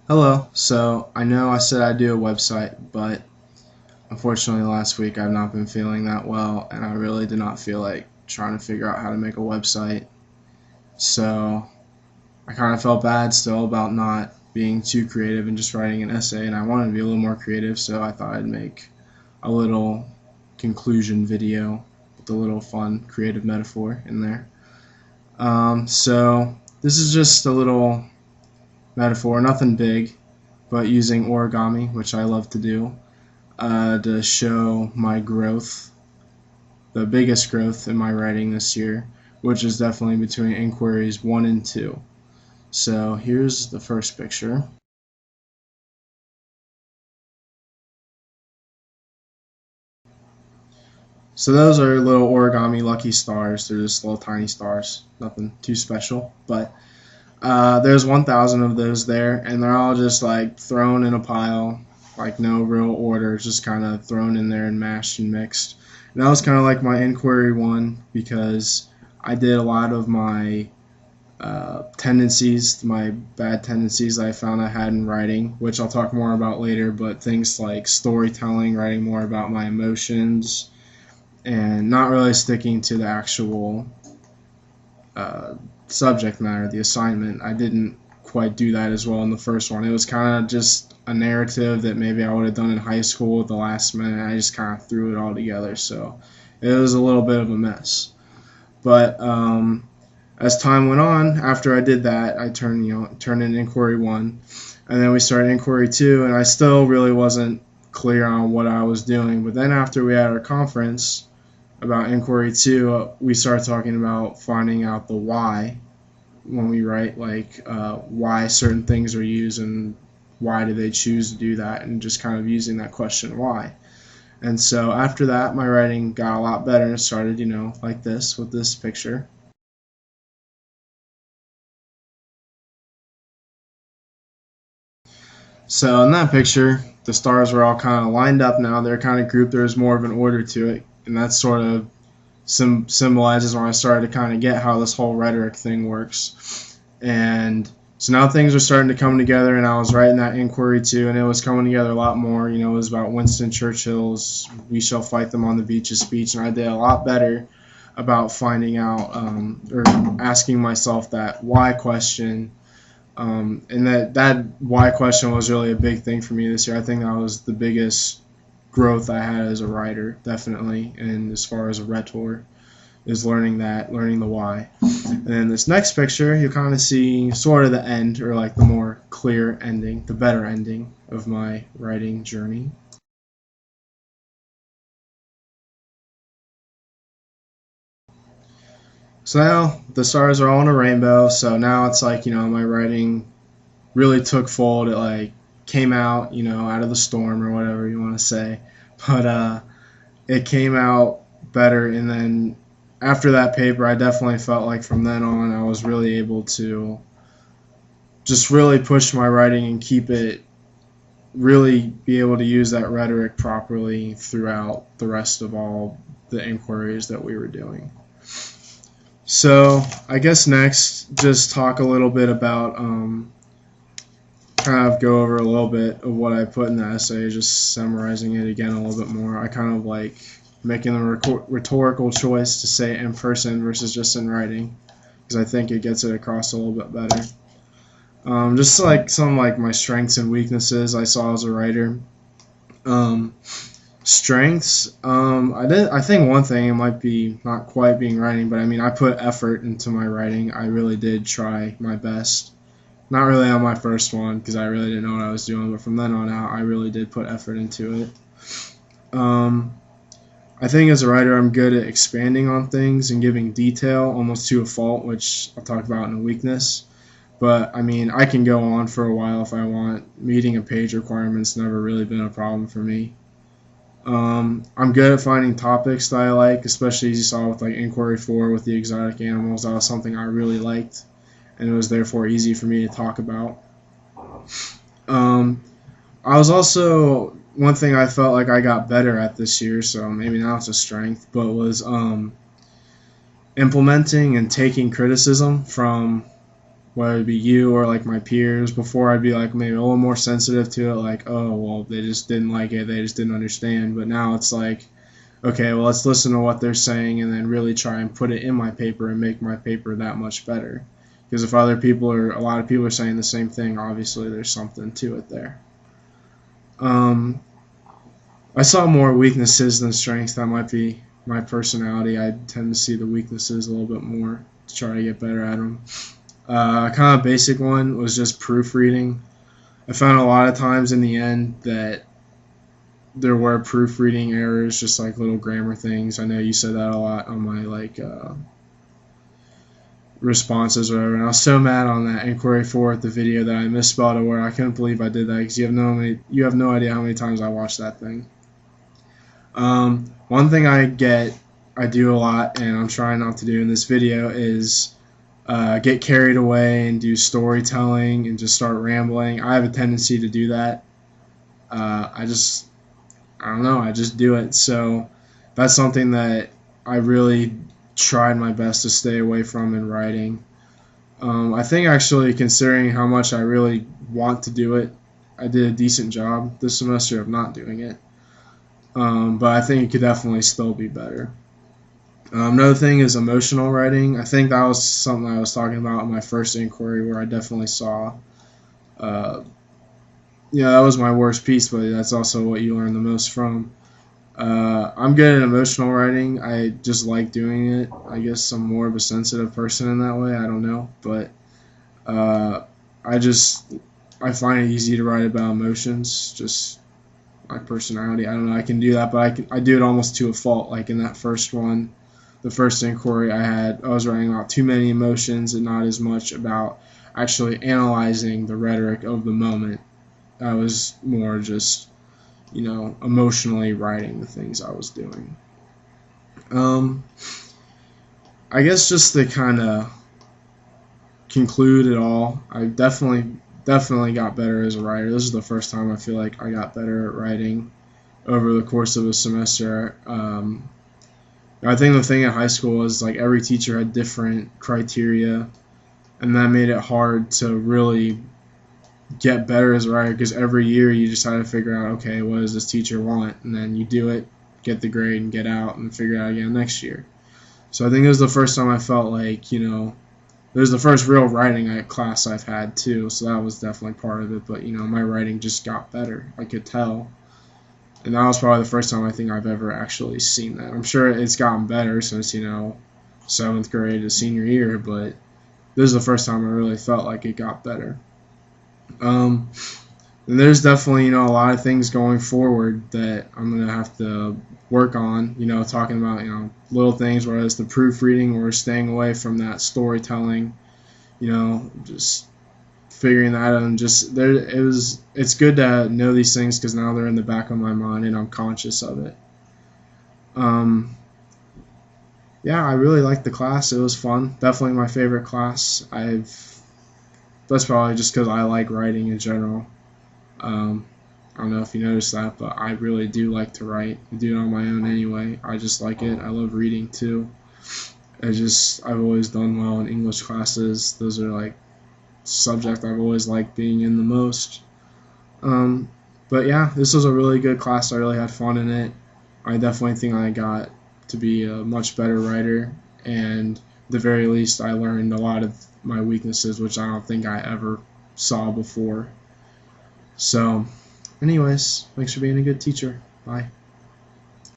Hello. So I know I said I'd do a website, but unfortunately last week I've not been feeling that well, and I really did not feel like trying to figure out how to make a website. So I kind of felt bad still about not being too creative and just writing an essay, and I wanted to be a little more creative, so I thought I'd make a little conclusion video with a little fun creative metaphor in there. So this is just a little metaphor, nothing big, but using origami, which I love to do, to show my growth, the biggest growth in my writing this year, which is definitely between inquiries 1 and 2. So here's the first picture. So those are little origami lucky stars. They're just little tiny stars, nothing too special. But there's 1,000 of those there, and they're all just like thrown in a pile, like no real order, just kind of thrown in there and mashed and mixed. And that was kind of like my inquiry one because I did a lot of my tendencies, my bad tendencies that I found I had in writing, which I'll talk more about later, but things like storytelling, writing more about my emotions, and not really sticking to the actual uh, subject matter, the assignment. I didn't quite do that as well in the first one. It was kind of just a narrative that maybe I would have done in high school at the last minute. I just kind of threw it all together, so it was a little bit of a mess. But as time went on, after I did that, I turned in inquiry 1, and then we started inquiry 2, and I still really wasn't clear on what I was doing. But then after we had our conference about inquiry 2, we started talking about finding out the why when we write, like why certain things are used and why do they choose to do that, and just kind of using that question why. And so after that, my writing got a lot better and started, like this with this picture. So in that picture, the stars were all kind of lined up now. They're kind of grouped. There's more of an order to it, and that sort of symbolizes when I started to kind of get how this whole rhetoric thing works. And so now things are starting to come together, and I was writing that inquiry too, and it was coming together a lot more. It was about Winston Churchill's "We shall fight them on the beaches" speech, and I did a lot better about finding out or asking myself that why question. And that why question was really a big thing for me this year. I think that was the biggest growth I had as a writer, definitely, and as far as a rhetor, is learning the why. And then this next picture, you kind of see sort of the end, or like the more clear ending, the better ending of my writing journey. So now the stars are all in a rainbow, so now it's like, my writing really took fold. It like came out, out of the storm or whatever you want to say. But it came out better, and then after that paper, I definitely felt like from then on I was really able to just really push my writing and keep it, really be able to use that rhetoric properly throughout the rest of all the inquiries that we were doing. So I guess next, just talk a little bit about kind of go over a little bit of what I put in the essay, just summarizing it again a little bit more. I kind of like making the rhetorical choice to say it in person versus just in writing, because I think it gets it across a little bit better. Just like some like my strengths and weaknesses I saw as a writer. Um, Strengths. I think one thing, it might be not quite being writing, but I mean I put effort into my writing. I really did try my best. Not really on my first one because I really didn't know what I was doing, but from then on out, I really did put effort into it. Um, I think as a writer, I'm good at expanding on things and giving detail almost to a fault, which I'll talk about in a weakness. But I mean, I can go on for a while if I want. Meeting a page requirement's never really been a problem for me. I'm good at finding topics that I like, especially as you saw with like Inquiry 4 with the exotic animals. That was something I really liked, and it was therefore easy for me to talk about. Um, I was also, one thing I felt like I got better at this year, so maybe now it's a strength, but was implementing and taking criticism from whether it be you or like my peers. Before I'd be like maybe a little more sensitive to it, like, oh well, they just didn't like it, they just didn't understand. But now it's like, okay, well, let's listen to what they're saying and then really try and put it in my paper and make my paper that much better. Because if a lot of people are saying the same thing, obviously there's something to it there. I saw more weaknesses than strengths. That might be my personality. I tend to see the weaknesses a little bit more to try to get better at them. Kind of basic one was just proofreading. I found a lot of times in the end that there were proofreading errors, just like little grammar things. I know you said that a lot on my responses or whatever, and I was so mad on that inquiry 4 at the video that I misspelled a word. I couldn't believe I did that because you have no idea how many times I watched that thing. One thing I do a lot, and I'm trying not to do in this video, is get carried away and do storytelling and just start rambling. I have a tendency to do that. I don't know, I just do it. So that's something that I really tried my best to stay away from in writing. I think actually, considering how much I really want to do it, I did a decent job this semester of not doing it. But I think it could definitely still be better. Another thing is emotional writing. I think that was something I was talking about in my first inquiry, where I definitely saw, that was my worst piece, but that's also what you learn the most from. I'm good at emotional writing. I just like doing it. I guess I'm more of a sensitive person in that way. I don't know, but I find it easy to write about emotions. Just my personality. I don't know. I can do that, but I do it almost to a fault. Like in that first one, the first inquiry I was writing about too many emotions and not as much about actually analyzing the rhetoric of the moment. I was more just, emotionally writing the things I was doing. I guess just to kind of conclude it all, I definitely got better as a writer. This is the first time I feel like I got better at writing over the course of a semester. I think the thing in high school was like every teacher had different criteria, and that made it hard to really get better as a writer, because every year you just had to figure out, okay, what does this teacher want, and then you do it, get the grade, and get out and figure it out again next year. So I think it was the first time I felt like, it was the first real writing class I've had too, so that was definitely part of it. But my writing just got better, I could tell, and that was probably the first time I think I've ever actually seen that. I'm sure it's gotten better since 7th grade to senior year, but this is the first time I really felt like it got better. And there's definitely, a lot of things going forward that I'm going to have to work on, talking about, little things, whether it's the proofreading or staying away from that storytelling, just figuring that out. And it's good to know these things, because now they're in the back of my mind and I'm conscious of it. Yeah, I really liked the class. It was fun. Definitely my favorite class. That's probably just because I like writing in general. I don't know if you noticed that, but I really do like to write. I do it on my own anyway. I just like it. I love reading too. I've always done well in English classes. Those are like subject I've always liked being in the most. But yeah, this was a really good class. I really had fun in it. I definitely think I got to be a much better writer, and at the very least I learned a lot of my weaknesses, which I don't think I ever saw before. So anyways, thanks for being a good teacher. Bye.